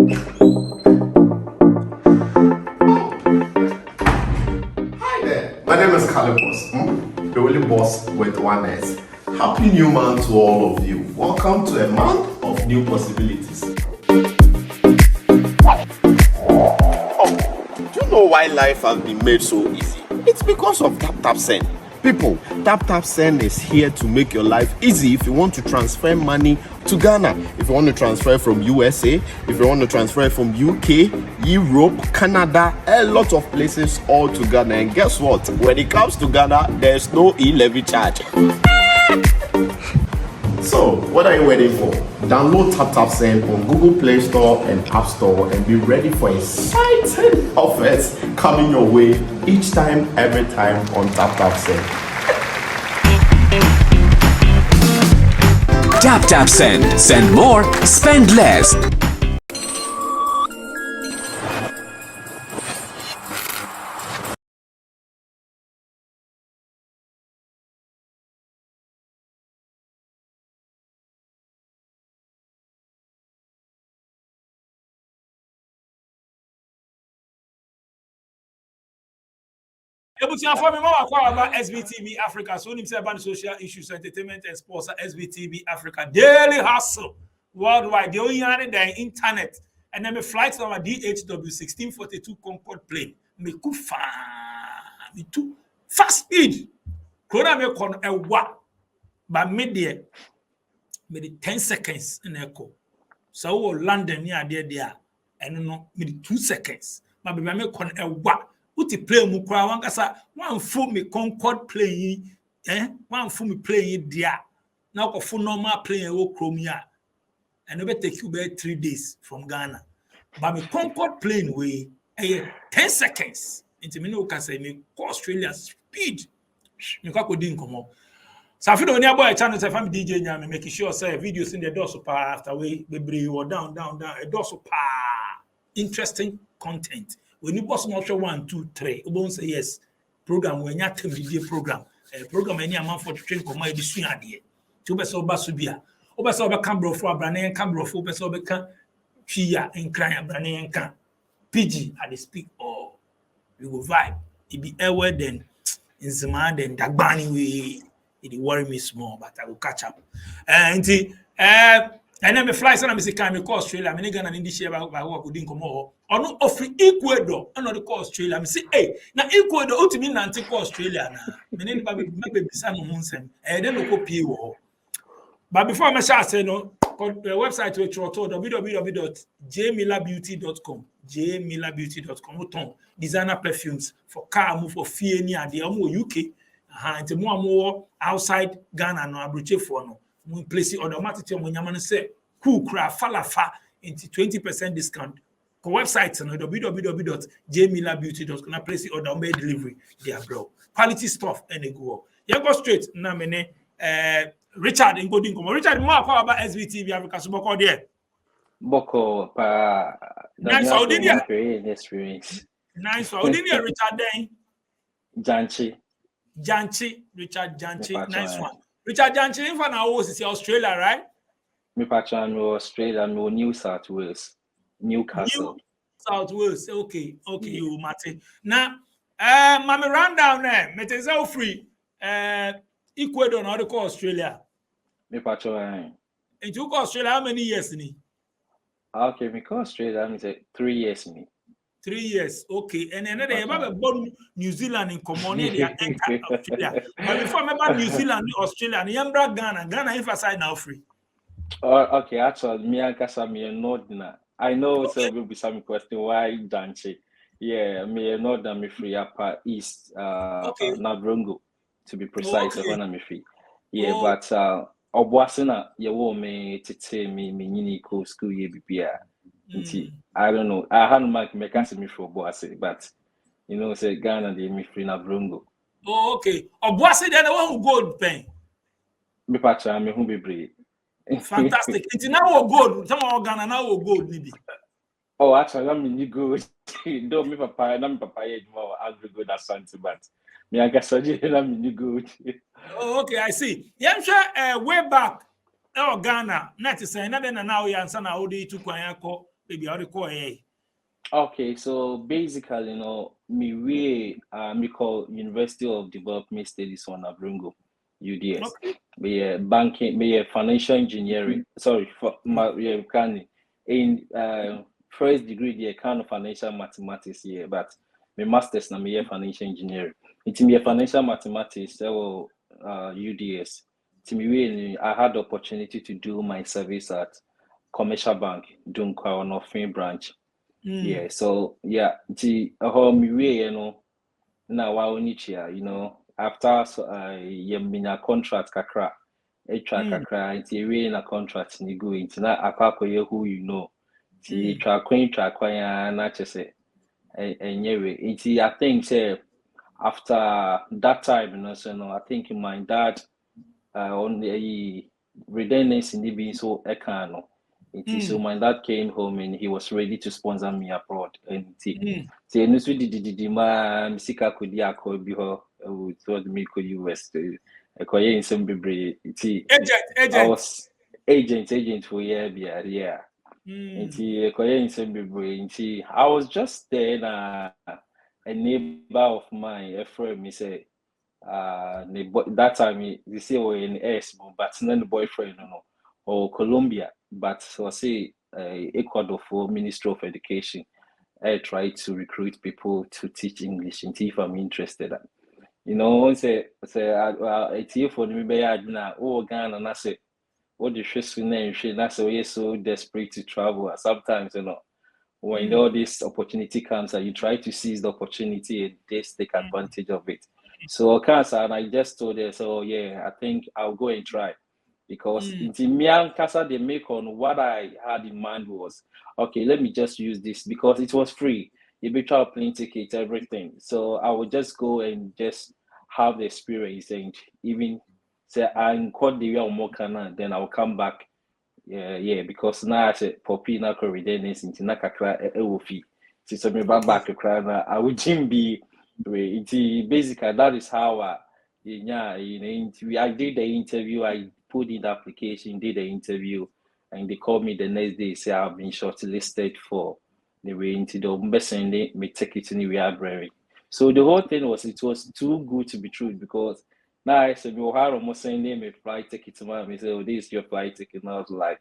Hi there, my name is Calibos, the only boss with one S. Happy new month to all of you. Welcome to a month of new possibilities. Do you know why life has been made so easy? It's because of Tap Send. People, Tap Send is here to make your life easy if you want to transfer money to Ghana, if you want to transfer from USA, if you want to transfer from UK, Europe, Canada, a lot of places all to Ghana. And guess what? When it comes to Ghana, there's no e-levy charge. So, what are you waiting for? Download Tap Send on Google Play Store and App Store and be ready for exciting offers coming your way each time, every time on Tap Send. Tap Send. Send more, spend less. For me, about SVTV Africa. So, when about social issues, entertainment, and sports, SVTV Africa daily hustle worldwide. They only have the internet, and then the flights on a DHW 1642 Concorde plane. Me kufa, me too fast speed. Corona me kon a wa, but media, me the 10 seconds in echo. So London near there, and no me the 2 seconds. But me kon a wa. Uti play mu kwa wankasa one full me Concorde playing one full me playing there now ko full normal playing wo chrome ya and it take you about 3 days from Ghana but me Concorde plane way 10 seconds into me no can say me go Australia speed me ka ko din komo so afi do nya boy channel say fam DJ nya me make sure say videos in the door so pa after we be or down a door so pa interesting content. When you boss not 1, 2, 3, you won't say yes. Program when you tell me program. Program any amount for train come my disu adie. To be so basubia. Oba so be can bro for brane and can bro for be so be can chia and cry brane and can PG at the speak or we go vibe. It be airway then in Zima then dagbani we it worry me small but I will catch up. And then me fly so na me say can me call Australia me Ghana ndi share ba work odin komo ono offer Ecuador and the call Australia me say hey na Ecuador ultimate nanti call Australia na me ne ba be bisa no hunsem then no copy wo but before me share say no website we troto www.jmilabeauty.com jmilabeauty.com uton designer perfumes for car move for fie ni ade omo UK nti mo outside Ghana no abroche for no we place it automatically when you say cool craft falafa into 20% discount. Go website no www.jmilabeauty.com. Place it order on delivery. There, bro. Quality stuff and they go. You go straight. Na mene Richard in Godin come. Richard, more about SVTV Africa. So boko there. Boko pa. Nice. How did you experience? Nice. How did you Richard then? Janchi. Richard Janchi. Nice one. Richard Janchi, if I was Australia, right? Me patron no Australia, no New South Wales, Newcastle. New South Wales, okay, you Mate. Now, Mama run down there. Me say free. Ecuador, now they call Australia. Me patron. And you call Australia how many years ni? Okay, me call Australia. Me say 3 years ni. 3 years, okay. And then they have born New Zealand in common. They are Australia. But before I remember New Zealand, Australia, and Yambra Ghana emphasize now free. Okay, actually, me and Kasa me not na. I know so will be some question why Janchi. Yeah, me not that me free upper east Nabrongo to be precise when me free. Yeah, but Obwasena ye wo me tete me nyini ko school ye bibia. I don't know. I had make me for Boase, but you know, say Ghana they me free Nabrongo. Oh, okay. Obwase then the one who gold pen. Me patcha me who be brave. Fantastic. It's now gold. Some of Ghana now gold maybe. Oh, actually, I'm in good. Don't me papa, I'm papa more angry good as something, but me I guess I'm in good. Oh, okay, I see. Yeah, I'm sure way back. Oh, Ghana, not to say, now we answer now. Odi to Kwayako Maybe how to call it. Okay, so basically, me call University of Development Studies on Abrungo, UDS. Okay. Me banking, me financial engineering. Sorry, for my kind in first degree the kind of financial mathematics here, but my masters na me financial engineering. It's me financial mathematics. So UDS. To me, I had the opportunity to do my service at Commercial Bank, Dunkwa on Northern branch. Yeah, so yeah, the home we na wa onichia, after yemina contract kakra, kakra, nti we na contract ni go into na akwakoye who ti twa ya na chese enyewe. Nti I think say after that time, so I think my dad on the redundancy ni being so ekano. So my dad came home and he was ready to sponsor me abroad. And see, no did ma misika kudi akobi ho told me ko US. Ekoye in some bibre. Agent. I was agent for yeah. And ekoye in some bibre. I was just there na a neighbor of mine, a friend, me say that time they say we're in S, but not the boyfriend, or Colombia, but so I say Ecuador for Ministry of Education. I try to recruit people to teach English and if I'm interested. Say it's here for me by Ghana and I say what the stress name I say we're so desperate to travel. Sometimes when all this opportunity comes and you try to seize the opportunity and just take advantage of it. So and I just told her, so yeah, I think I'll go and try. Because in Mian Casa they make on what I had in mind was okay, let me just use this because it was free. You be trying plane ticket, everything. So I would just go and just have the experience and even say I'm called the year more can then I'll come back. Yeah, because now I said poppy na redundancy into na kakra ewofi. So me back kakra I would be basically that is how I did the interview, I put in the application, did the interview, and they called me the next day, say I've been shortlisted for the way into the sending me take it to the library. So the whole thing was it was too good to be true because now I said, well, how almost sending me flight ticket to my said, oh, this is your flight ticket. And I was like,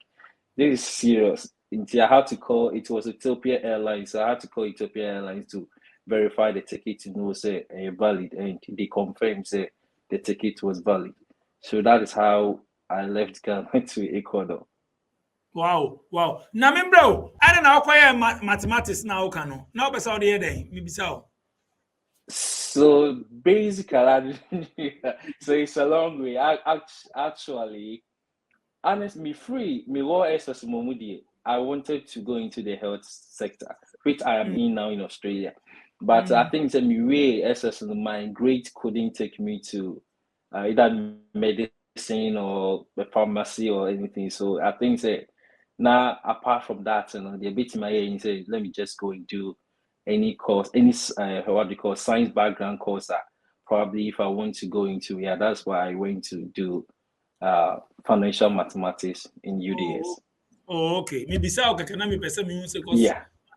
this is serious. Until I had to call, it was Ethiopia Airlines, so I had to call Ethiopia Airlines to verify the ticket to know say valid, and they confirmed say the ticket was valid. So that is how I left Ghana to Ecuador. Wow. Na me bro, I don't know how mathematics now can. Now be so the day, me be so. So basically, so it's a long way. Actually, honestly, me raw SS Momudi. I wanted to go into the health sector, which I am in now in Australia. But I think that my way SS my grade couldn't take me to either medicine or the pharmacy or anything. So I think that now apart from that, the bit in my head, say let me just go and do any course, any what we call science background course that probably if I want to go into, that's why I went to do financial mathematics in UDS. Oh, okay. Maybe say okay, can I me person me say because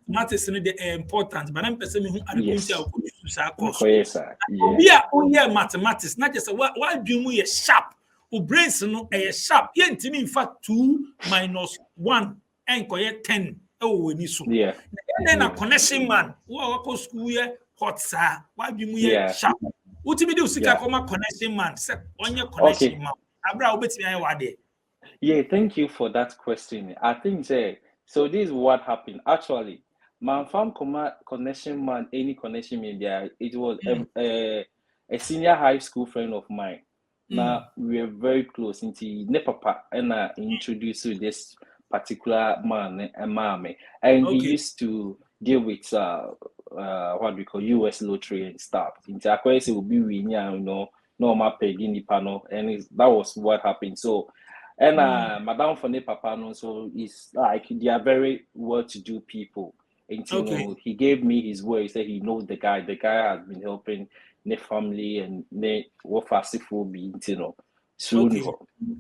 mathematics is the important, but I'm person me who adequate to choose our course. We are only mathematics, not just why do we sharp? O brains no sharp. You ntimi in fact 2 minus 1 and 10. Oh, we so. Yeah. Then a connection man. Who go school here hot sir. Why do we sharp? Ultimate do sika come connection man. Say on your connection man. Abra obetimi aye wade. Yeah, thank you for that question. I think so this is what happened. Actually, my farm connection man, any connection media, it was a senior high school friend of mine. Now we were very close into Nepapa and I introduced to this particular man and mommy. And he used to deal with what we call US lottery and stuff. Into Akwese will be winning, normal pegging panel, and that was what happened. So and Madame Fone Papa no, so it's like they are very well-to-do people. And he gave me his word. He said he knows the guy. The guy has been helping the family and the what will be, soon.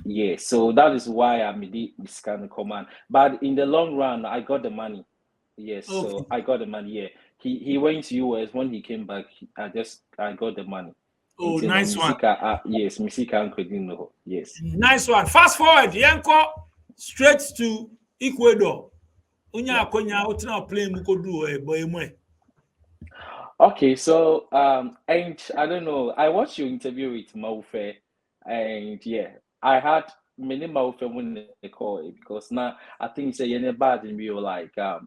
Yeah, so that is why I made this kind of command. But in the long run, I got the money. Yes, Okay. so I got the money. Yeah, he went to US. When he came back, I got the money. Oh, Until nice one. yes, Misika Nkodino. Yes. Nice one. Fast forward, Yanko, straight to Ecuador. Yeah. Unya konya utina play mukodu boy. Okay, so and I don't know. I watched your interview with Maufe, and yeah, I had many Maufe when they call it because now I think say you're bad and we were like I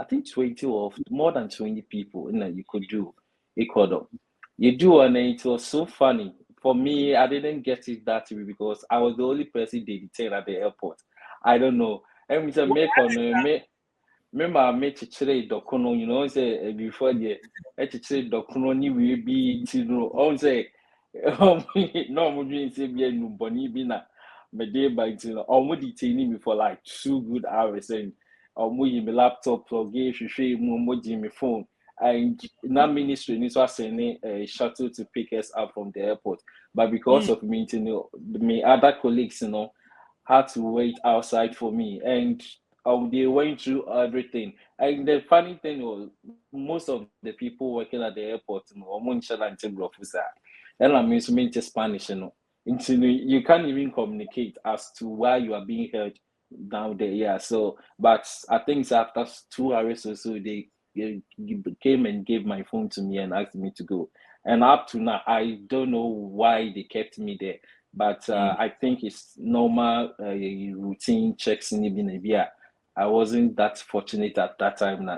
think 20 or more than 20 people, you could do Ecuador. You do, and it was so funny. For me, I didn't get it that way because I was the only person they detained at the airport. I don't know. And we said, make on me. Remember, me chichire dokono, before the chichire dokono ni we be tino. On say, no, I'm doing say be no boni be na me day by tino. I'm detaining me for like 2 good hours and I'm my laptop plug in, she my phone. And now ministry needs to send a shuttle to pick us up from the airport. But because of me, my other colleagues, had to wait outside for me. And they went through everything. And the funny thing was, most of the people working at the airport, and I mean, Spanish, you can't even communicate as to why you are being held down there. Yeah. So, but I think after 2 hours or so, they came and gave my phone to me and asked me to go. And up to now, I don't know why they kept me there. But I think it's normal routine checks in Ibinabia. I wasn't that fortunate at that time.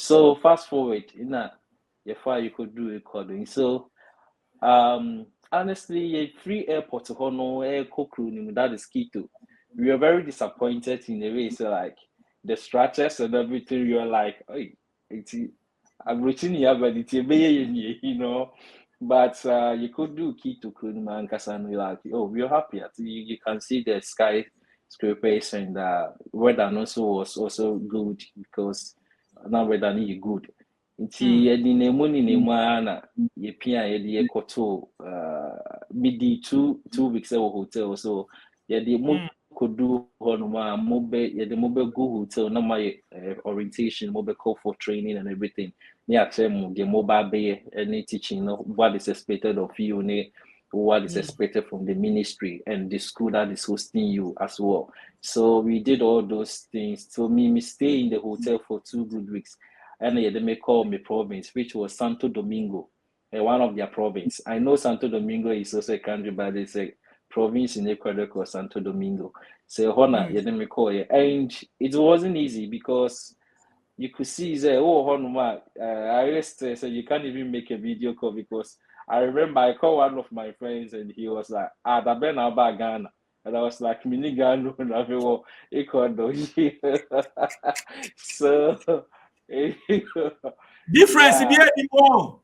So fast forward, you could do recording. So honestly, a free airport to Hono, that is key too. We were very disappointed in a way. So like the structures and everything, you're like, hey, I'm reaching here, but it's But you could do key to Kunima and Kasanu, like, oh, we're happy. You can see the skyscrapers and weather also was also good because now weather is good. Nti yɛde nemu ne nemu ara na yɛpia yɛde yɛkɔto midi 2 weeks ɛwɔ hotel so yɛde mo kodu hɔnom a yɛde mo bɛgu hotel na ma orientation mo bɛkɔ for training and everything ne akyerɛ mo deɛ mo ba bɛyɛ ɛne teaching no what is expected of you ne what is expected from the ministry and the school that is hosting you as well. So we did all those things. So me stay in the hotel for 2 good weeks. And they may call me province, which was Santo Domingo, one of their province. I know Santo Domingo is also a country, but it's a province in Ecuador called Santo Domingo. So Hona, they may call it. And it wasn't easy because you could see say, oh Honoma, I rest so you can't even make a video call because I remember I called one of my friends and he was like, the Ben Alba Ghana. And I was like, mini Ghana, Ecuador. So Difference be more.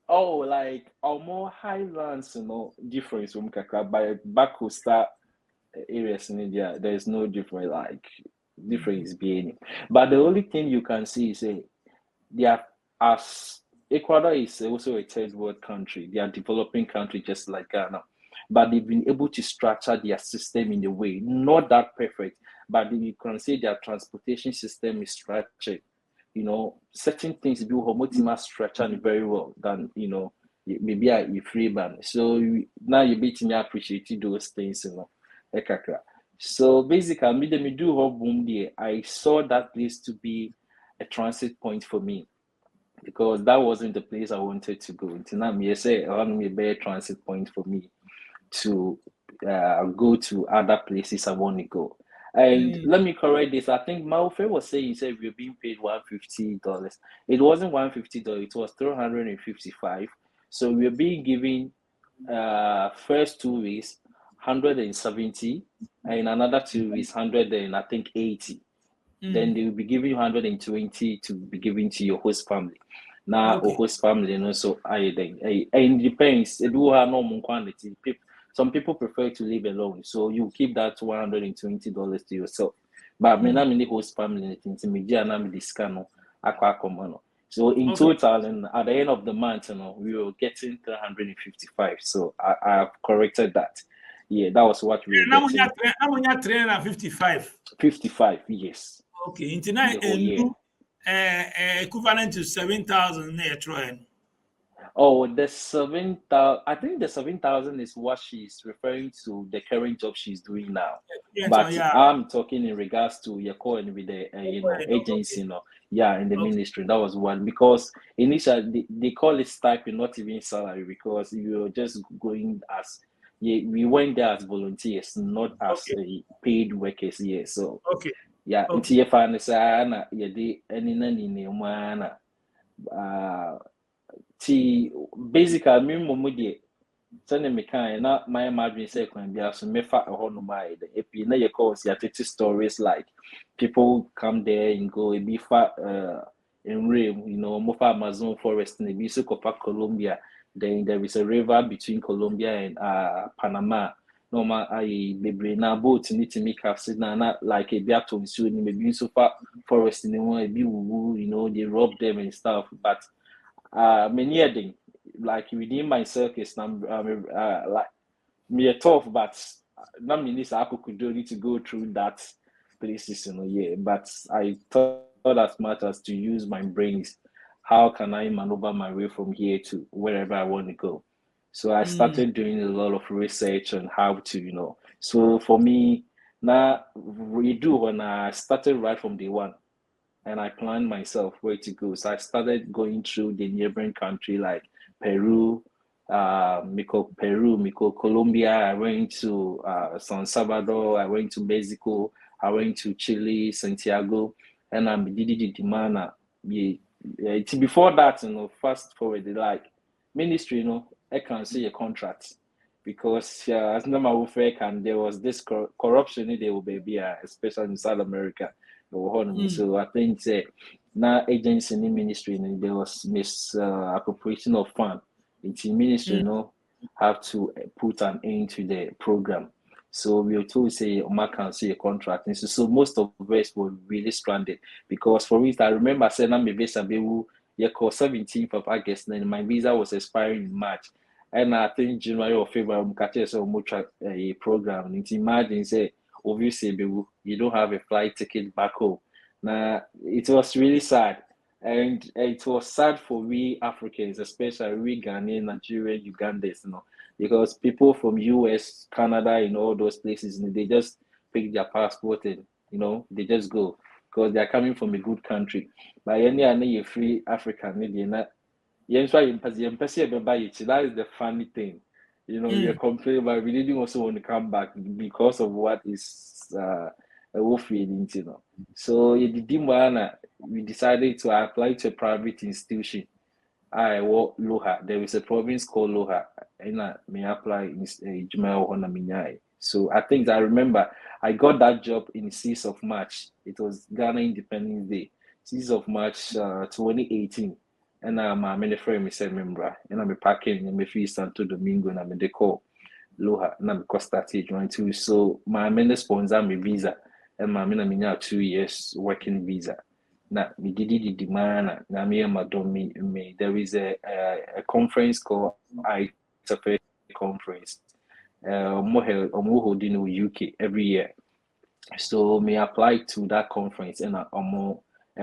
Oh, like more highlands, difference from Kaka by back coastal areas in India. There's no difference, like difference being. But the only thing you can see is they are as Ecuador is also a third world country. They are a developing country just like Ghana. But they've been able to structure their system in a way, not that perfect, but you can say their transportation system is structured. Certain things do homotima structure very well than maybe a free band. So now you beat me appreciate those things, ekakra. So basically, me do boom there. I saw that place to be a transit point for me because that wasn't the place I wanted to go. Until now, me say I want me be a transit point for me to go to other places I want to go. And let me correct this. I think Maufe was saying he said we're being paid $150. It wasn't $150, it was $355. So we're being given first 2 weeks 170 and another 2 weeks 100 and I think 80. Then they will be giving you 120 to be given to your host family. Now host family, so and it depends. It will have normal quantity. Some people prefer to live alone, so you keep that $120 to yourself. But me na me host family things me dia na me discount no. So in total, and at the end of the month, we were getting 355. So I have corrected that. Yeah, that was what we were getting. Now 355. 55, yes. Okay, internet the whole year. Equivalent to 7,000 near. Oh, the 7,000. I think the 7,000 is what she's referring to, the current job she's doing now. But Yeah. I'm talking in regards to your calling with the agency, Okay. yeah, in the ministry. That was one because initially they call it stipend, not even salary, because you're just going as we went there as volunteers, not as paid workers. Yeah, so Okay. yeah, it's your fancy, na yeah, the any na basically me mumu de sɛne mekae na mayɛ madwene sɛ kwan bia so mefa ɛhɔ nom ayɛ dɛ epi na yɛ calls yɛatete stories like people come there and go ebi fa nwuram, mofa Amazon forest na ebi so kɔfa Colombia. Then there is a river between Colombia and Panama. Normal ayɛ bebree na boat ne timi capsize na like ebi atɔ nsuo no ebi nso fa forest ne ho ebi wuwu, they rob them and stuff, but many a thing like within my circus, like me a tough, but not many I could do need to go through that places, yeah. But I thought as much as to use my brains. How can I maneuver my way from here to wherever I want to go? So I started doing a lot of research on how to. So for me, now we do when I started right from day one and I planned myself where to go. So I started going through the neighboring country like Peru, Miko, Colombia. I went to San Salvador. I went to Mexico. I went to Chile, Santiago, and I'm did the before that, fast forward, like ministry, I can see a contract because as normal and there was this corruption there will be, especially in South America. So I think now agency in the ministry there was misappropriation of fund. The ministry have to put an end to the program. So we were told say can see a contract. And so most of us were really stranded because for me, I remember saying I'm a visa call 17th of August and my visa was expiring in March. And I think January or February, I'm catching a program. And imagine say obviously you don't have a flight ticket back home. Now it was really sad. And it was sad for we Africans, especially we Ghanaian, Nigerian, Ugandans, because people from US, Canada, and all those places, they just pick their passport and they just go because they are coming from a good country. But any free African, that is the funny thing. You're complaining, but we didn't also want to come back because of what is a wolf feeling, So we decided to apply to a private institution. I work Loha. There is a province called Loha, and I may apply in Jumel. So I think I remember I got that job in 6th of March. It was Ghana Independence Day, 6th of March 2018. And my many friend me said member, and I'm packing in my fees Santo Domingo, and I'm in the call Loha, and I'm started join too. So my main sponsor me visa, and my main 2 years working visa. Now we did the demand. Now me and my me. There is a conference called ITF conference. More holding in UK every year. So me applied to that conference and a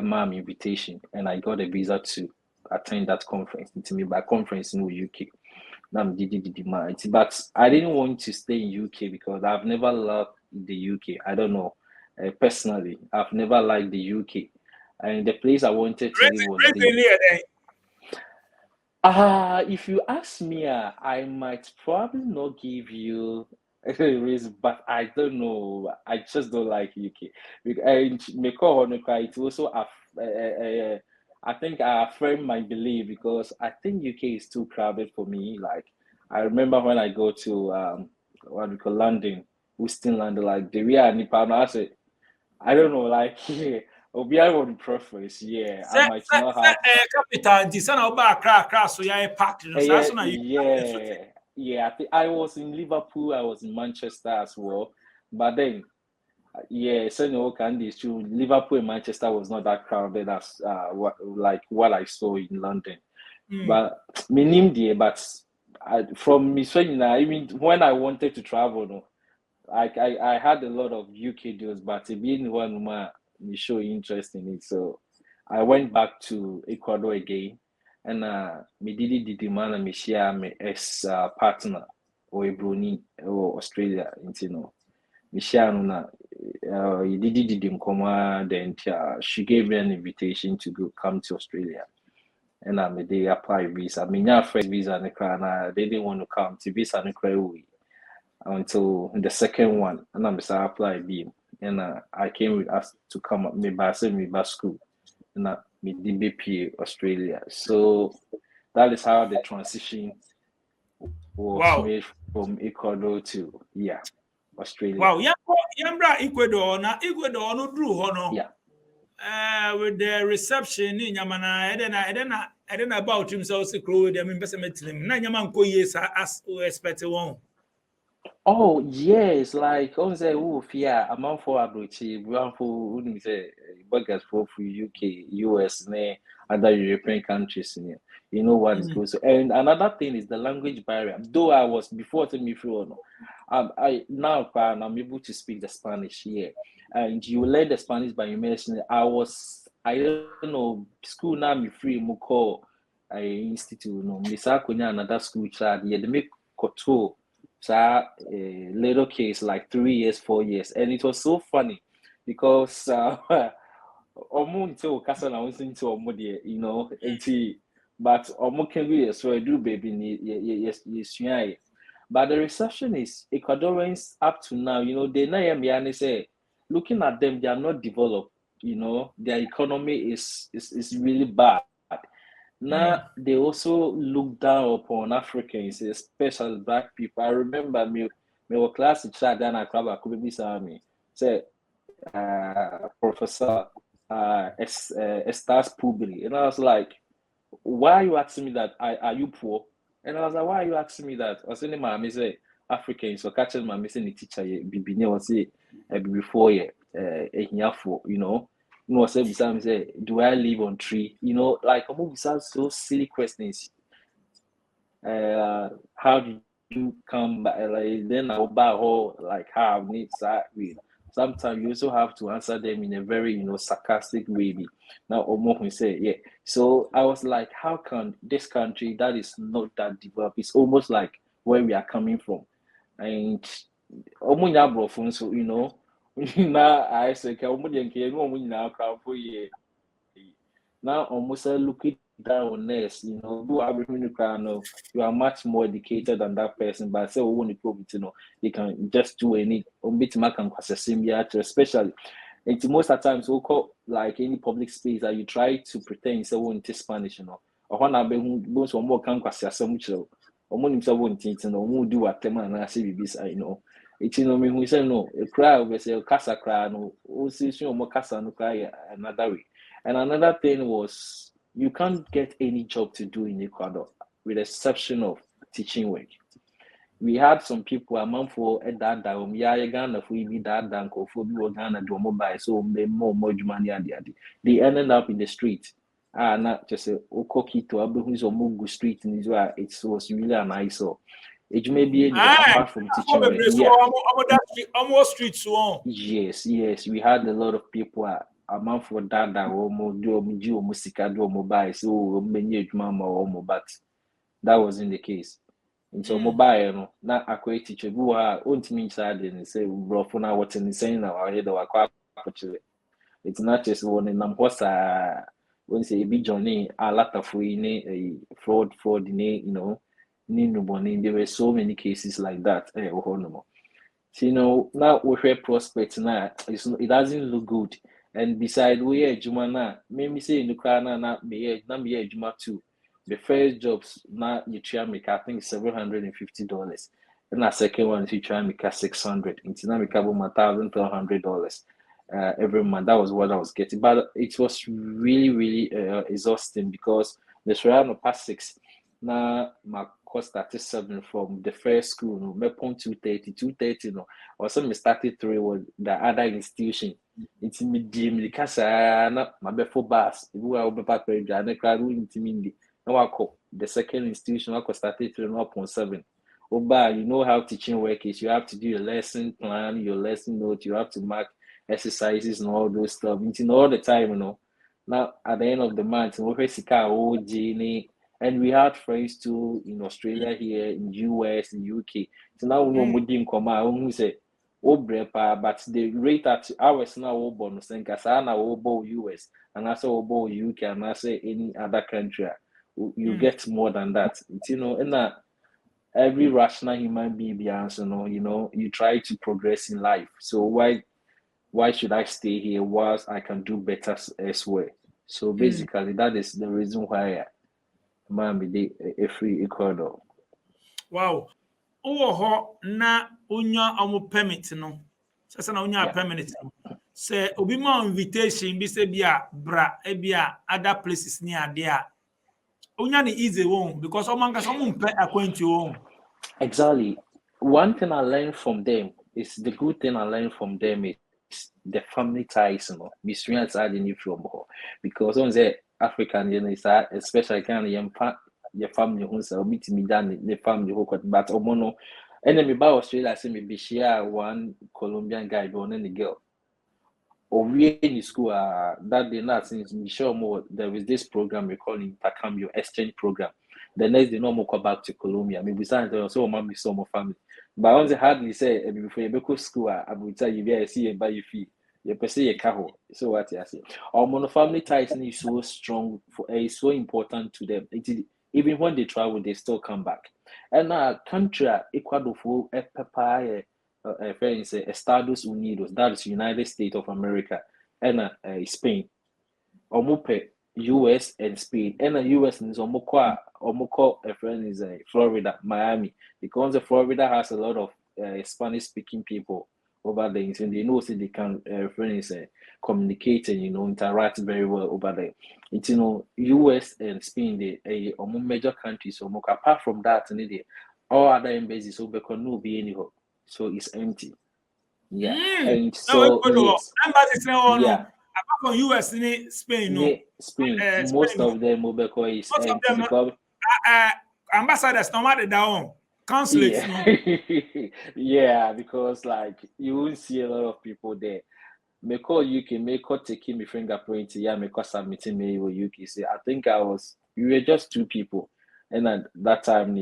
mom invitation, and I got a visa to attend that conference. It's me by conference in the UK. Now I'm did the demand, but I didn't want to stay in UK because I've never loved the UK. I don't know. Personally, I've never liked the UK, and the place I wanted to live was the. If you ask me, I might probably not give you a reason, but I don't know. I just don't like UK. It also I think I affirm my belief because I think UK is too crowded for me. Like I remember when I go to what we call London, Western London, like the way I said, I don't know, like Obi I want preference, yeah. I might not have capital the son of crack so yeah packed. Yeah. I was in Liverpool, I was in Manchester as well. But then Candice too. Liverpool and Manchester was not that crowded as what I saw in London. But from me saying that even when I wanted to travel, like I had a lot of UK deals, but being one me show interest in it. So I went back to Ecuador again, and me did the man and me share my ex partner or a Bruni or Australia, you know. Me share na he did the Nkoma, then she gave me an invitation to go come to Australia. And I made they apply visa. I mean, yeah, first visa and they didn't want to come to visa and until the second one, and I'm apply beam. And I came with us to come up me by school, and me DBP Australia. So that is how the transition was made from Ecuador to Australia. Wow, Yambra Ecuador na Ecuador no drew hono. Yeah. With the reception in Yamana, I don't know about himself. So, I mean, Yaman ko yes as expected one. Oh yes, like on say yeah, amount for abrochi, one for who say burgers for UK, US, and other European countries. You know what is good. So, and another thing is the language barrier. Though I was before to me through, I now I'm able to speak the Spanish here, and you learn the Spanish by immersion. I don't know school now me free muko institute no misa kunya another school child yeah they make koto. So little case like 3 years, 4 years, and it was so funny because you know, but can be so I do baby yes. But the reception is Ecuadorians up to now, you know, they say looking at them, they are not developed, you know, their economy is really bad. Now they also look down upon Africans, especially black people. I remember me were class teacher then I could be me say Professor Estas Publi, and I was like, why are you asking me that? Are you poor? And I was like, why are you asking me that? I was saying my say Africans, so catching my missing the teacher be near say before you know. You know, say, do I live on tree? You know, like I'm so silly questions. How did you come back? Like then I'll buy whole like how needs that read. Sometimes you also have to answer them in a very sarcastic way. Now Omo say, yeah. So I was like, how can this country that is not that developed? It's almost like where we are coming from. And Omo so you know. Now I say, now almost looking down on us, you know, you are much more educated than that person, but I say, you can just do any, especially. And most of the times, we call like any public space that you try to pretend you won't Spanish, you know, or when I've been most or more can or more won't do what and I say, you know. It's me who say no, a cry over say casa cry no, more casa no cry another way. And another thing was you can't get any job to do in Ecuador, with the exception of teaching work. We had some people a month for a dad Ghana for be that dank or for Ghana do mobile, so more money and they ended up in the street. Not just a Okoki to Abuhu's or Mugu street in Israel. It was really an eyesore. It may be apart from teaching. Almost street so Yes, we had a lot of people a month for that do musica do mobile so many mama but that wasn't the case. Into mobile no na akwa teacher bu ha ontimi inside and say brofo na what in saying na wa head wa kwa actually. It's not just one in Namposa when say be journey a lot of we fraud you know. There were so many cases like that. So, you know, now we have prospects now. It doesn't look good. And beside we are Jumana, maybe say in the car now be Juma too. The first jobs now you try make I think $750. And the second one you try make $600. It's now make about $1,200 every month. That was what I was getting. But it was really exhausting because the surround past 6 now my cost 37 from the first school, no, my point 230, no, or some started 3 was the other institution. It's me, the casa, not my before bus. If we are over back, and the crowd intimidate. Now I call the second institution, I started 3.7. Oba, you know how teaching work is. You have to do your lesson plan, your lesson note, you have to mark exercises and all those stuff. All the time, Now at the end of the month, and we had friends too in Australia here, in US, in UK. So now we know we who say but the rate at ours now bonus and Kasana US and I saw UK and I say any other country. You get more than that. And every rational human being be answer, you try to progress in life. So why should I stay here whilst I can do better elsewhere? So basically, that is the reason why man be a free Ecuador. Wow. Oh, na unya amu permit no. Sasa na unya permit no. Say obi ma invitation bi se bia bra e bia other places near there. Unya ni easy one because omanga some pe acquaint you. Exactly. One thing I learned from them is the good thing I learned from them is the family ties, Misreans are the new from because on the African, especially kind of your family who's meet me done the family who got but omono enemy by Australia say me be share one Colombian guy born and the girl. Or we in school that day not since me sure more there was this program we call intercambio exchange program. The next day no more come back to Colombia. Maybe sometimes so mom be some family. But once hardly say before you go school, I will tell you where I see and buy you fee. You per se a car. So what I say. Our mono family ties is so strong for so important to them. Even when they travel, they still come back. And country Ecuador for a papaya friends Estados Unidos, that is United States of America, and Spain. Omope US and Spain. And the US is Omoko a friend is Florida, Miami, because Florida has a lot of Spanish speaking people over there, and they know they can communicate and interact very well over there. It's US and Spain, they major countries. Apart from that, all other embassies over no be anyhow, so it's empty. Yeah, and so yes, Yeah. Apart from US in Spain, no. Spain, most of them is empty because ambassadors no matter down. Consulates, yeah, because like you won't see a lot of people there. May call UK, may call taking me fingerprint, may call submitting me with UK. Say, I think we were just 2 people. And at that time,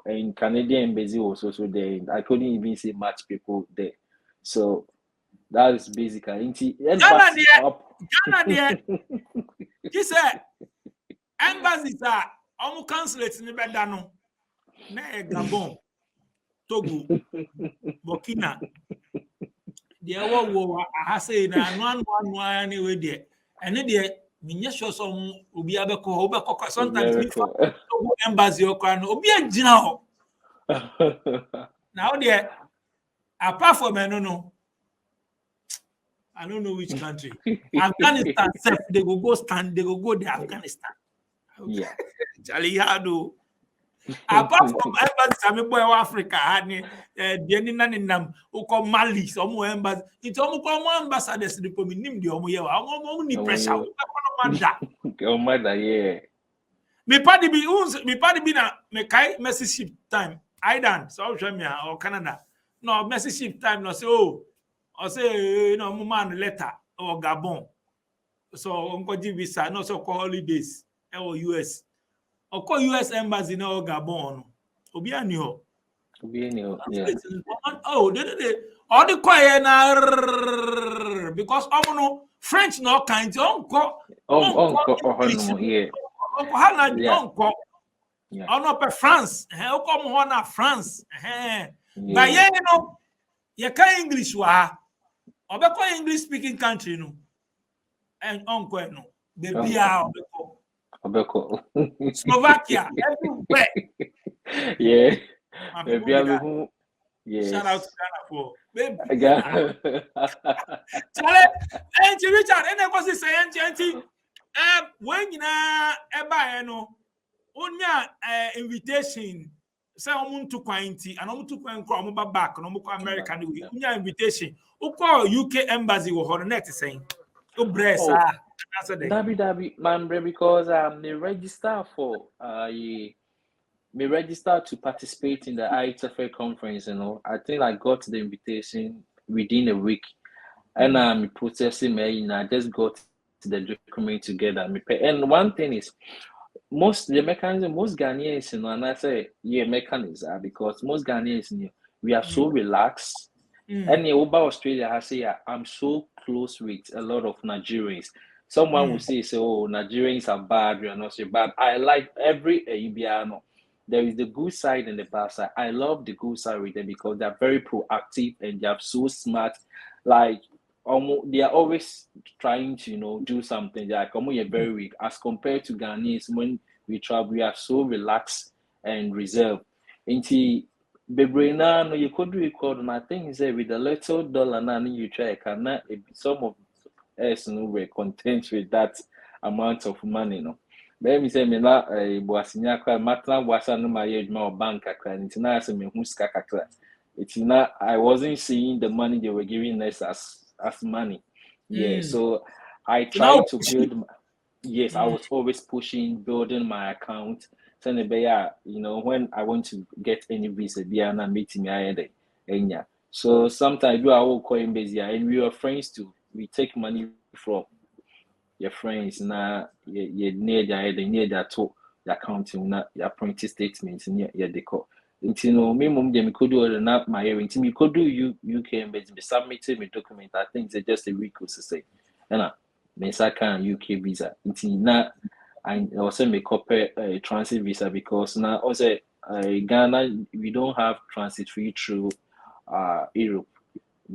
and Canadian embassy was also there. I couldn't even see much people there. So that is basically Ghana there. He said, embassies are almost consulates in the bedano. Gabon, Togo, Burkina. The other war I say na one anyway there. And then there minya show some obi abeko sometimes Togo embassy okra no obi agina ho. Now there apart from no I don't know which country. Afghanistan they go there Afghanistan. Yeah. Charlie Hado. Apart from embassy, I'm boy Africa, the Mali, some embassy. It's almost ambassadors the name the only pressure. Oh mother, yeah. Me party be na me kai message time. I done so Australia or Canada. No message time. No say or say man letter or Gabon. So uncle visa no so call holidays or US. Of course, US embassy now Gabon. Obi anyo. Yeah. Oh, they all the quiet now because French no kind uncle. Yeah. Uncle Hana uncle. Oh France. Come on France. But you can English wa. Obeko English speaking country no. And uncle no. Baby Slovakia, everywhere. Yeah. Yes. Shout out to Ghana for baby. Richard, and I was saying, when you know, onya invitation. Say to quinty and to come back, no more American. Onya invitation. Uko UK embassy or net saying, man, because me register for me register to participate in the ITFA conference. I think I got the invitation within a week, And I'm processing me, I just got the document together. And one thing is, most Ghanaians, and I say, yeah, mechanisms are because most Ghanaians, we are so relaxed. And over Australia, I say, I'm so close with a lot of Nigerians. Someone will say, oh, Nigerians are bad, we are not so bad. I like every Ibiano. There is the good side and the bad side. I love the good side with them because they're very proactive and they are so smart. Like, they are always trying to, do something. They're like, very weak. As compared to Ghanaians, when we travel, we are so relaxed and reserved. Until no, you could record, and I think is with a little dollar now you try cannot some of us were content with that amount of money. No. Let me say me na boasinya kwa matna boasa no my bank akra. It's na say me huska kakra. It's not I wasn't seeing the money they were giving us as money. Yeah, so I tried to build yes, I was always pushing, building my account. When I want to get any visa, they are not meeting me. So sometimes I will call him busy, and we are friends too. We take money from your friends. Now, you need that to the accounting, not your printed statements, and your decor. Me mum them could do not my hearing. Me could do UK embassy. Me submitted my document. I think it's just a week or so say. And me can UK visa. Now. I also make up a transit visa because now also Ghana we don't have transit free through Europe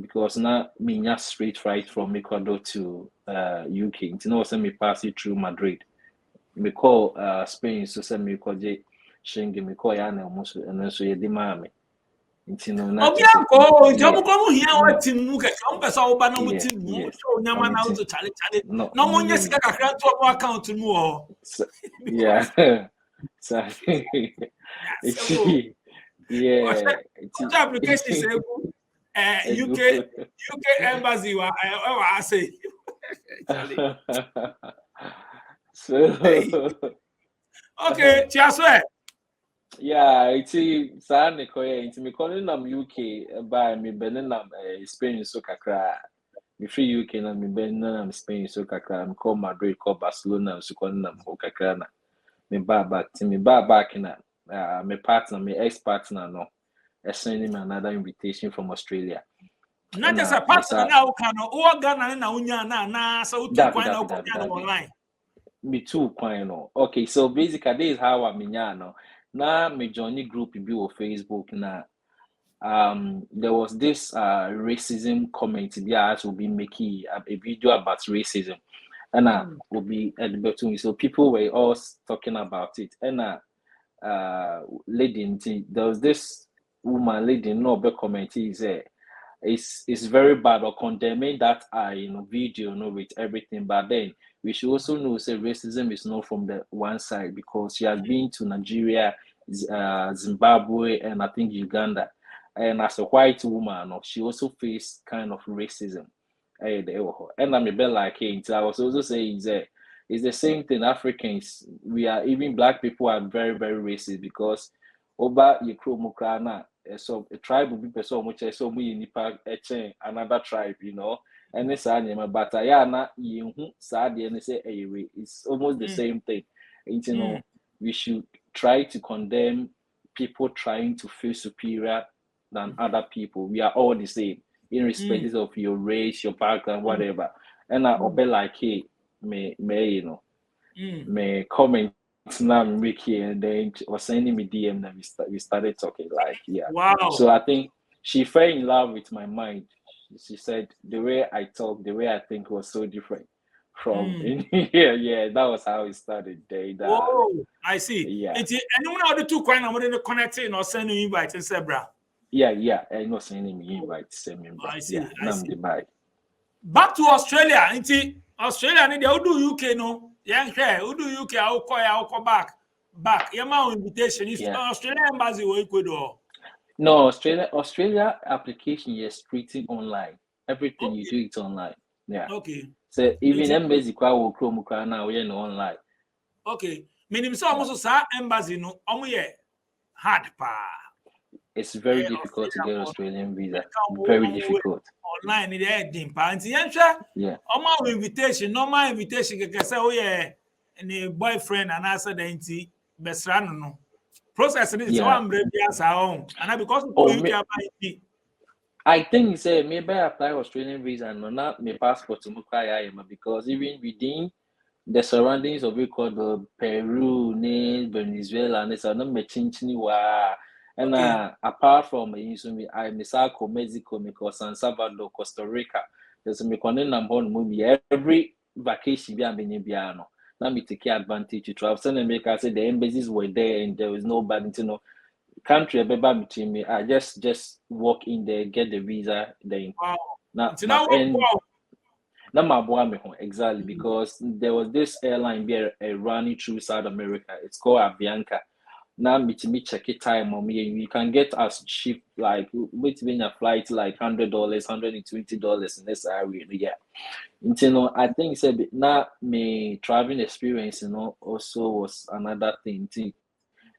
because now me just straight flight from Ecuador to UK. You know, also me pass it through Madrid. Me call Spain so send me call Schengen me call Yana almost and so you demand me. No. Yeah. So, yeah. Application UK embassy. I say. So, okay, Chiaswe. Yeah, it's San Korea. It's me calling them UK by me Benenam Spain so kakra. Me free UK na me Benenam Spain so kakra. Me call Madrid, call Barcelona, so calling them kakra na. Me back na me partner, me ex-partner no. Sending me another invitation from Australia. Not just a partner now, or Ghana na unya na so to online. Me too, okay, so basically this is how I'm in no. Now me journey group be on Facebook now. There was this racism comment there will be making a video about racism, and will be at the bottom. So people were all talking about it, and lady, there was this woman lady no be comment is it's very bad or condemning that video with everything, but then we should also know say racism is not from the one side because she has been to Nigeria, Zimbabwe, and I think Uganda, and as a white woman, she also faced kind of racism. And I'm a bit like it. I was also saying that it's the same thing. Africans, even black people are very, very racist because over Yekromokrana, so a tribe will be person which I saw me in another tribe, and it's but na sad and say it's almost the same thing. And, we should try to condemn people trying to feel superior than other people. We are all the same, irrespective of your race, your background, whatever. And I'll be like, hey, may comment now Ricky, and then was sending me DM and we started talking Wow. So I think she fell in love with my mind. She said the way I talk, the way I think was so different from that was how it started. Oh, I see. Yeah. Anyone out the two coin I'm going to connect in or send you invite and say, bra. Yeah. I know sending me invite, send me. I see. Back to Australia. Australia need to do UK no. Who do UK? I'll call back. Yeah, my invitation is Australia embassy or Ecuador. No, Australia application is strictly online. Everything you do it online. Yeah. Okay. So even embassy will Chrome now we online. Okay. Meaning so almost sa embassy no hard pa. It's very difficult to get Australian visa. Very difficult. Online, it is and yeah. Normal invitation, can say, oh yeah, and a boyfriend and answer the NT best run no. Process is one brave as our own, and because I think say maybe I apply Australian visa and not my passport to Mukaya because even within the surroundings of Ecuador, Peru, Venezuela, and it's not mechinchini wa. And apart from I miss Mexico, San Salvador, Costa Rica. There's a Mekonin movie every vacation be a now me take advantage to travel. Send America said the embassies were there and there was nobody to know. Country between me. I just walk in there, get the visa, then now my boy exactly because there was this airline there running through South America. It's called Avianca. Now me check it time on me. You can get as cheap like between a flight like $100, $120 in this area. Yeah. You know, I think said now me traveling experience, also was another thing.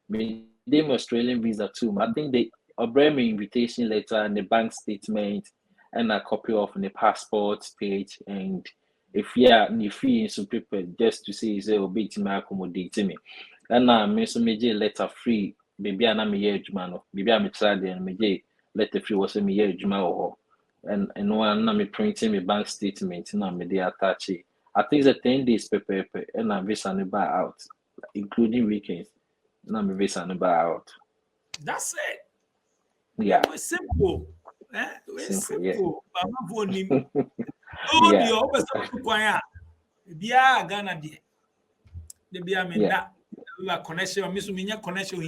Me them Australian visa too. I think they bring me invitation letter and the bank statement and a copy of the passport page. And if you some people just to say say bit me accommodate me. And now me so me letter free. Maybe I me year juma. Maybe I me try then me letter free was me year juma or and one na me printing my bank statement na me dey attach it. I think the 10 days paper and I'm visa no buy out, including weekends. Na me visa no buy out. That's it. Yeah. It was simple. It was simple. But I'm not voting. Oh, the always Ghana there. The Bia me that connection. Me so me connection.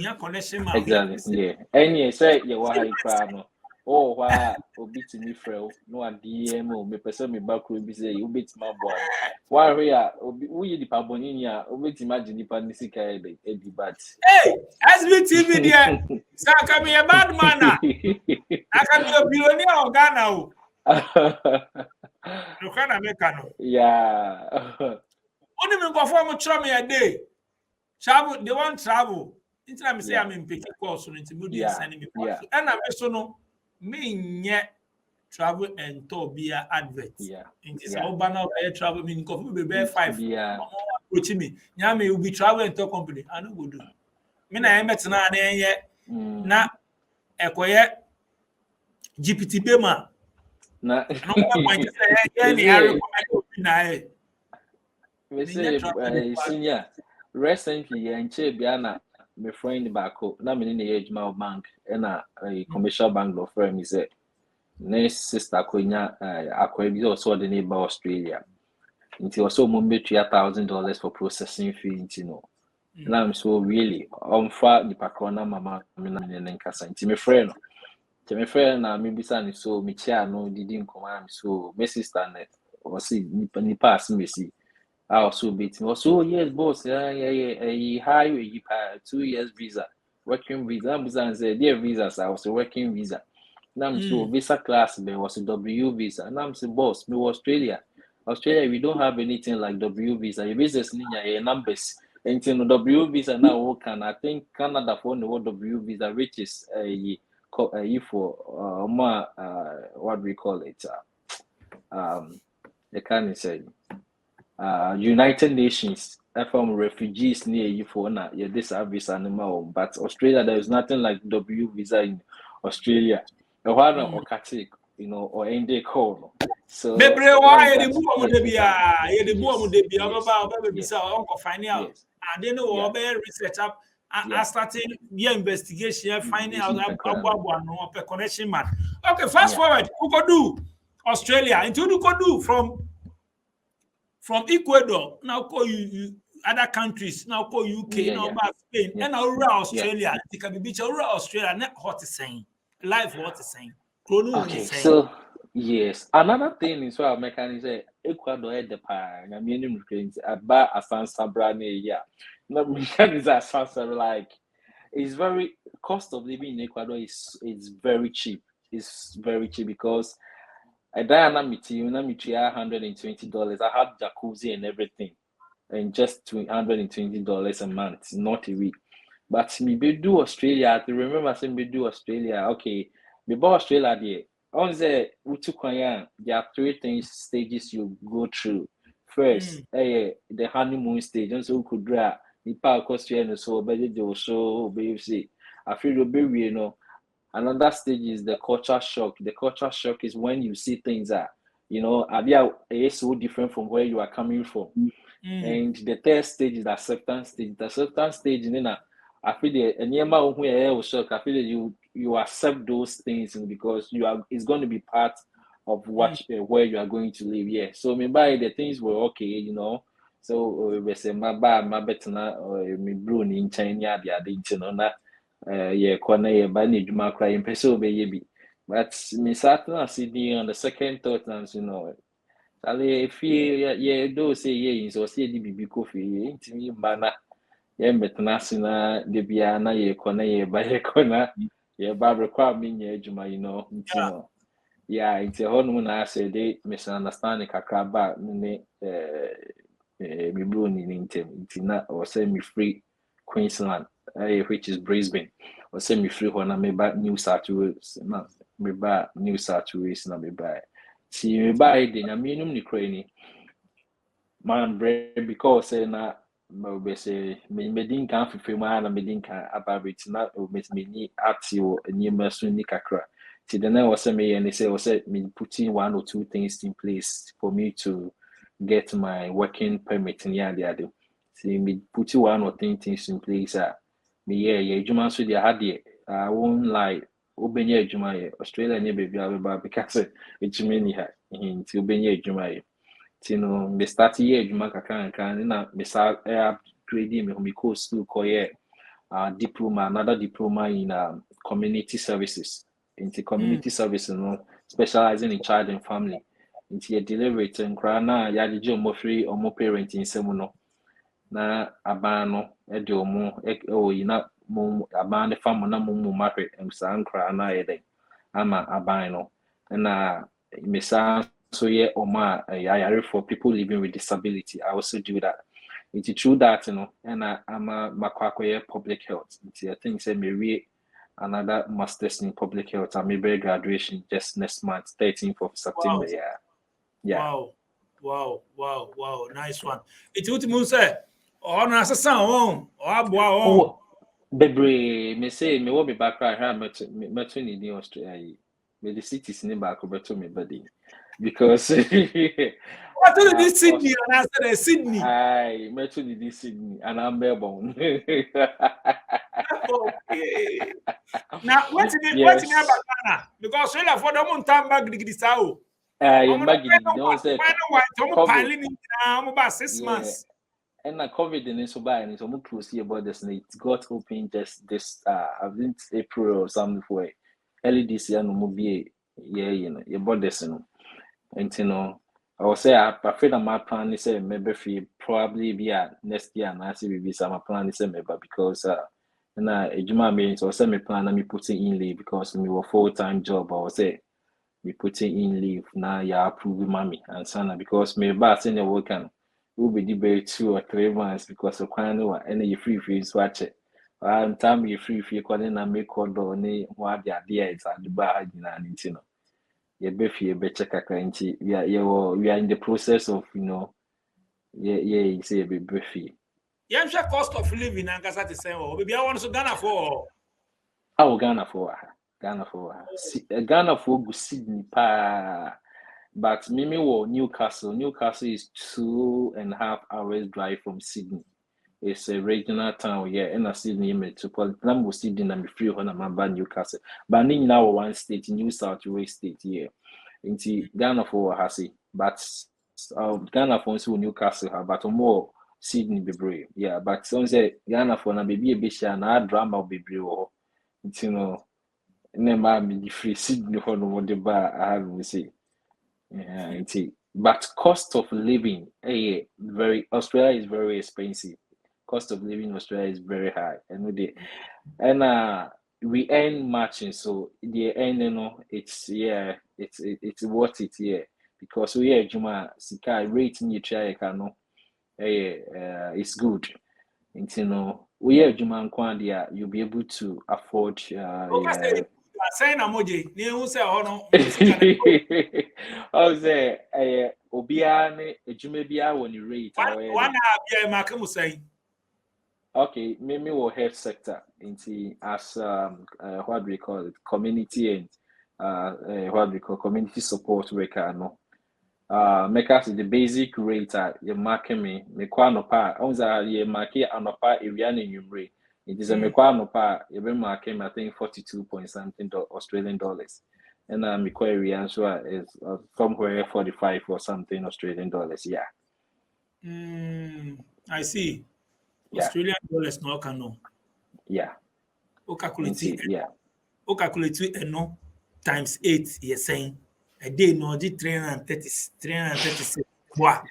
Exactly. Yeah. And you say you wa high crowd no. Oh, why obi to me frel no a DM o me person me back will be say obi to my boy. Why we are obi we the paboni ya obi to imagine the panisika e bad. Hey, SVTV there. Say can be a bad man. I can be a billionaire of Ghana. You can make no. Yeah. Only me go for me try me a day. Travel, they want travel. Instead me say I'm in picking course so into mood sending me. And I so no me yet travel and to be an advert. It is all banner travel mean go be 5. Approach me. Nya me will be travel and to company. I no go do. Me na met na yet na ekoye GPT bema. Na no point say any recommend we say senior recently and che bia na my friend back na me na age my bank and a commercial bank law firm is it next sister konya akwa bi also the neighbor Australia until also mo bet $1,000 for processing fee now I'm so really on far the pakona mama me na nkasa nti me friend na me bisa ni so me chia no didi nkoma so my sister net or see ni pass me see I also beat me. Also, yes, boss. Yeah. High 2 years visa, working visa. I'm saying, dear visas. I was a working visa. Now so visa class. There was a W visa. Now I'm saying, boss, me Australia. We don't have anything like W visa. Your business need numbers. And W visa now can I think Canada for the W visa, which is a for more what we call it. They can't say. United Nations from refugees near you for now. Yeah, this service animal, but Australia there is nothing like W visa in Australia. The one or Catholic, or any call. So the finding out. And then research up and starting the investigation, finding out about connection man. Okay, fast forward. Who could do Australia? Until you could do from Ecuador, now call you other countries, now call UK, now Spain, and now Australia. It can be beach Australia, not hot is saying. Life what is saying. Okay, so yes. Another thing is what American say Ecuador at the pie. I mean about a fancy brand yeah. No is a fancy like it's very cost of living in Ecuador is very cheap. It's very cheap because I $120. I had jacuzzi and everything, and just $220 a month, not a week. But me be do Australia. I remember saying me do Australia. Okay, me bo Australia there. On the utu there are three things stages you go through. First, the honeymoon stage. And so could draw the park Australia so be the so be see. I feel be you know. Another stage is the culture shock. The culture shock is when you see things that you know are so different from where you are coming from. And the third stage is the acceptance stage. The acceptance stage, you know, I feel the enema who shock. I feel that you accept those things because you are. It's going to be part of what where you are going to live. Yeah. So me by the things were okay, you know. So we say my better or me blue in China the other you know na yeah corner yeah by need my cry in peso be. But me sat na Sydney on the second third times, you know. Ale efie ye do say ye so say di bibi kofi ye ntimi mana ye metna sina de bia na ye kona ye ba ye kona ye ba rekwa me nya adwuma you know ntino yeah it's a honu na say de misunderstanding kakra ba ne me bro ni ntem ntina o say me free Queensland which is Brisbane o say me free hona me ba New South Wales na me ba New South Wales na me ba si me ba de nya me num ni krani man bread because na be say me medin kan fifi ma na medin kan ababit na o met me ni ati o ni maso ni kakra ti the na was me and say was me putting one or two things in place for me to get my working permit in ya the other see me put one or two things in place me yeah juma so dey had there I won't lie obenya juma Australia ni baby abeba because it many ha nti obenya juma Tino, me start year adwuma kakra na me start upgrading me course school call diploma another diploma in community services into community service no specializing in child and family into your delivery and na ya di omo free omo parenting nsem no na aban no e de omo o yina mo aban de fam na mo mahwe emsa nkra na ye den ama aban no na me so yeah, I for people living with disability. I also do that. It's true that you know, and I'm a Makwakoye public health. I think say maybe another master's in public health and maybe graduation just next month, 13th of September. Wow. Yeah. Wow. Nice one. It's what you say. Oh, no, that's a sound. Oh, Bebre, me say me will be back right here. Me in Australia. Me the cities in back over to me, buddy. Because what did this Sydney and I said Sydney? I met you this Sydney and I'm Melbourne. Okay. Now what's in Yes. about Ghana? Because we for the moon time back the Sao. Imagine don't say about 6 months. And COVID in so bad and so close about this it got open just this I think April or something for early this year no movie yeah you know your body no. And you know, I will say I afraid that my plan is maybe probably be next year and I see we be some plan is maybe because and a juma means or say me plan and me putting in leave because me work full-time job I will say me putting in leave now ya approve mommy and son because me back in the work and will be debate 2 or 3 months because of kind of and you free swatch it. Time you free calling and make order ne what the idea is at the bar you know. We are in the process of say be beefy. Yeah, sure cost of living and Gasa the same. Maybe I want to Ghana for Ghana for Sydney but Mimi Newcastle. Newcastle is 2.5 hours drive from Sydney. It's a regional town, and a Sydney metropolitan. I'm Sydney and free when I'm Newcastle. But now one state, New South Wales state, into Ghana for Hasi, but Ghana for Newcastle, but more Sydney be brave. Yeah, but some say Ghana for na baby a bit and I drama be brave. You know, never be free Sydney for no the bar I have to say. Yeah, but cost of living, Australia is very expensive. Cost of living in Australia is very high, and we earn matching, so the earn it's worth it because we Juma Sika rate in your try it's good. And we are Juman Kwandia, you'll be able to afford yeah. Saying emoji, you say oh no. I was say Obiane Ejumebia when you rate one be mark mu say. Okay, maybe we'll health sector into as what do we call it, community and what do we call community support worker no. Make us the basic rate at your market me kwano pa onza ye market anopa area in Umbre. It is a me kwano pa you be market I think 42 point something Australian dollars. And me kwa area so is somewhere 45 or something Australian dollars, yeah. I see. Yeah. Australian dollars no can no. Yeah. O calculate yeah. O calculate no times 8 you're saying a day no di 336 wow.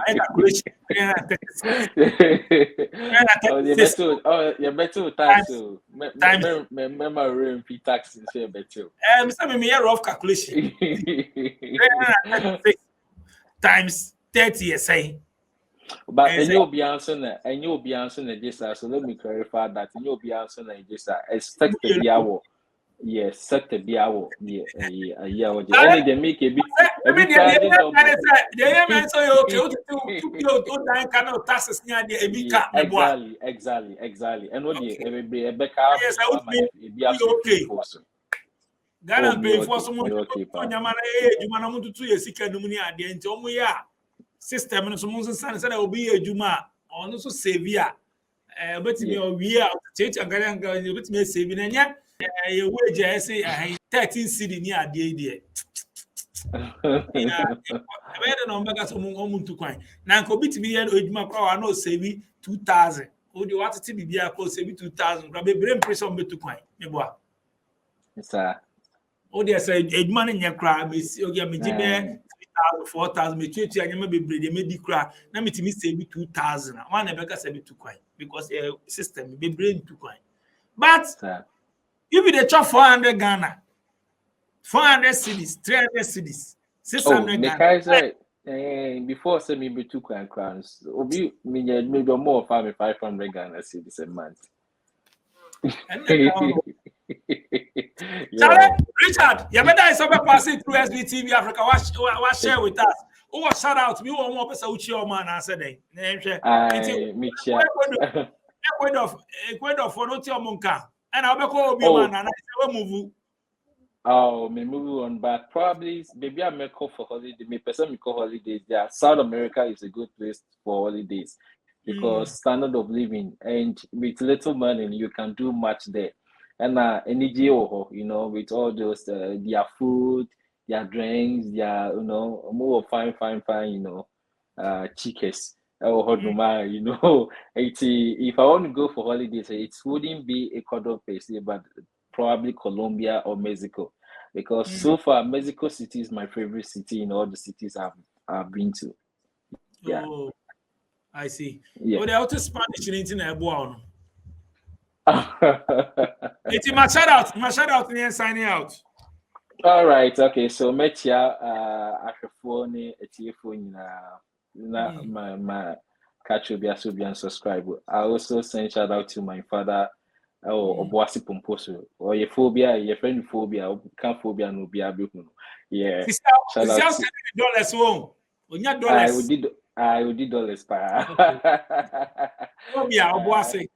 I calculation 336 you're better tax so memory tax is here better. Mr. Me rough calculation 336 times 30 you're saying. But and you'll be answering this, so let me clarify that and you'll be answering this expect to be our yes, set to be our yeah, only they make a bit every Friday exactly and what the every backup okay Ghana pay for someone system no so mo nsan say obi adwuma ono so save ya betimi owie a cheche angara betimi save na nya ye wage I say 13 cedi ni ade de ya ebe no mbaga so mo muntu kwan na nko betimi ye adwuma kwa wa no save 2000 o de watete bibia ko save 2000 kwa bebre impression betu kwan me boa sir o de say adwuma no nya kra me ogia me gibe 4,000 me tweet anyama bebre de medi kra na metimi save 2,000 one ebeka save 2 kwan because system bebre 2 kwan but if you chop 400 Ghana 400 cedis 300 cedis 600 Ghana before say me be 2 crowns obi me maybe more 500 Ghana cedis a month. Yeah. Richard, you better is over passing through SVTV Africa. What share with us? Oh, shout out me one more person uchi o man answer dey. Ecuador for no ti omunka. And I be call obi man na we move. Oh, me move on, but probably maybe I may call for holiday. Me person me call holidays. Yeah, South America is a good place for holidays because standard of living and with little money you can do much there. And energy, you know, with all those their food, their drinks, their more fine, you know, chickens. You know, if I want to go for holidays, it wouldn't be Ecuador per se, but probably Colombia or Mexico, because so far Mexico City is my favorite city in all the cities I've been to. Yeah. Oh, I see. Yeah. Oh, they are Spanish in internet. It's my shout out and signing out. All right, okay. So Metia Ashafone Etiefo my catch will be and subscribe. I also send shout out to my father Obuasi Pomposo or your phobia, your friend phobia, can't phobia no be able. Yeah. Shout out to dollars home. I would do dollars pa. Phobia Obuasi.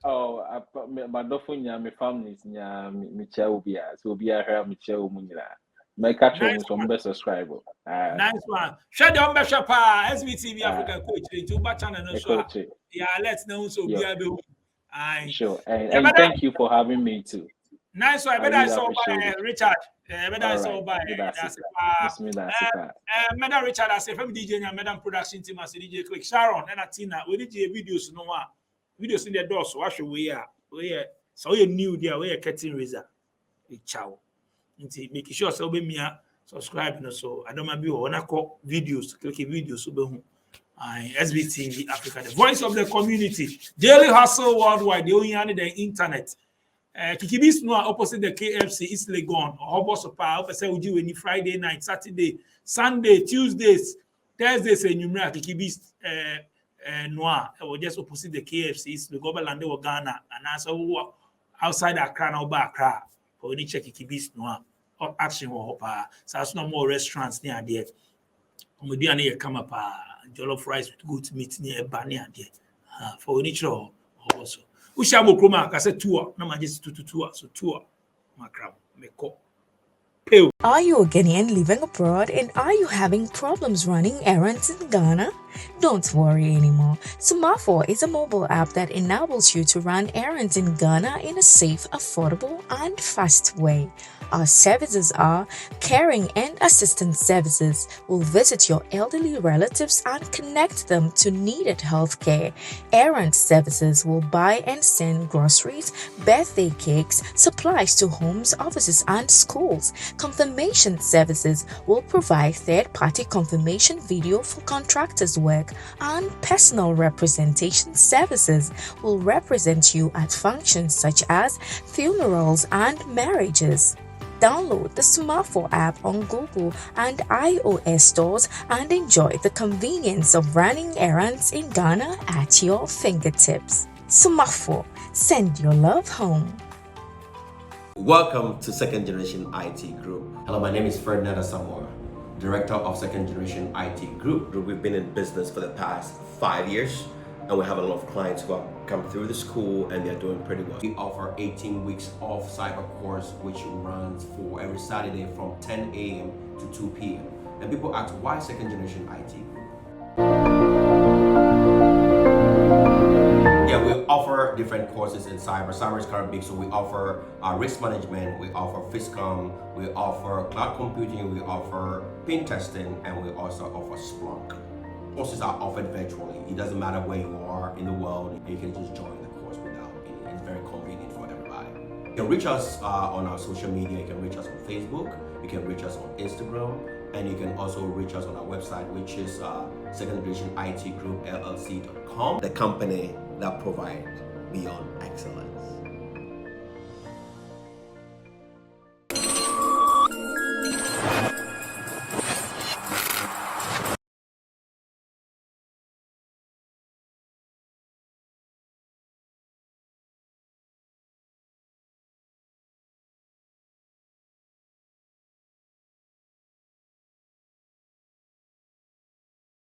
Oh, my dofunya, my families, my child, so be a hair, my child, my catch on best subscriber. Nice one. Share the membership, SVTV Africa coach, to back channel. Yeah, let's know so be able. Sure, and thank you for having me too. Nice one. Better I saw by Richard. Better I saw by Madam Richard, I say from DJ and Madam Production Team as DJ Click Sharon and Tina. We did videos no more. Videos in the door, so wash away. So you new there, we are cutting razor. With chow. Make sure so be me subscribe. So I don't be on call videos, click videos. So be SVTV Africa, the voice of the community. Daily hustle worldwide. They only need the internet. Kikibis no opposite the KFC is Legon or Hobo Power. Say we do any Friday night, Saturday, Sunday, Tuesdays, Thursdays, and you Kikibis Noir, or just opposite the KFCs, the government of Ghana, and also outside Accra now back Accra for any check Kibis Noir or action or so as no more restaurants near there. We near come up jollof rice with good meat near Bani and there for any show also. We shall go chroma, I said tour, no majesty to tour, so tour, macram, make call. Are you a Ghanaian living abroad and are you having problems running errands in Ghana? Don't worry anymore. Sumafo is a mobile app that enables you to run errands in Ghana in a safe, affordable, and fast way. Our services are caring and assistance services. We'll visit your elderly relatives and connect them to needed healthcare. Errand services will buy and send groceries, birthday cakes, supplies to homes, offices, and schools. Confirmation services will provide third-party confirmation video for contractors' work, and personal representation services will represent you at functions such as funerals and marriages. Download the Sumafo app on Google and iOS stores and enjoy the convenience of running errands in Ghana at your fingertips. Sumafo, send your love home. Welcome to Second Generation IT Group. Hello, my name is Ferdinand Asamoah, Director of Second Generation IT Group. We've been in business for the past 5 years, and we have a lot of clients who have come through the school and they're doing pretty well. We offer 18 weeks of cyber course, which runs for every Saturday from 10 a.m. to 2 p.m. And people ask, why Second Generation IT Group? Yeah, we offer different courses in cyber. Cyber is kind of big, so we offer risk management, we offer FISCOM, we offer cloud computing, we offer pen testing, and we also offer Splunk. Courses are offered virtually. It doesn't matter where you are in the world, you can just join the course without any. It's very convenient for everybody. You can reach us on our social media. You can reach us on Facebook, you can reach us on Instagram, and you can also reach us on our website, which is secondgenerationitgroup.llc.com, the company that provides beyond excellence.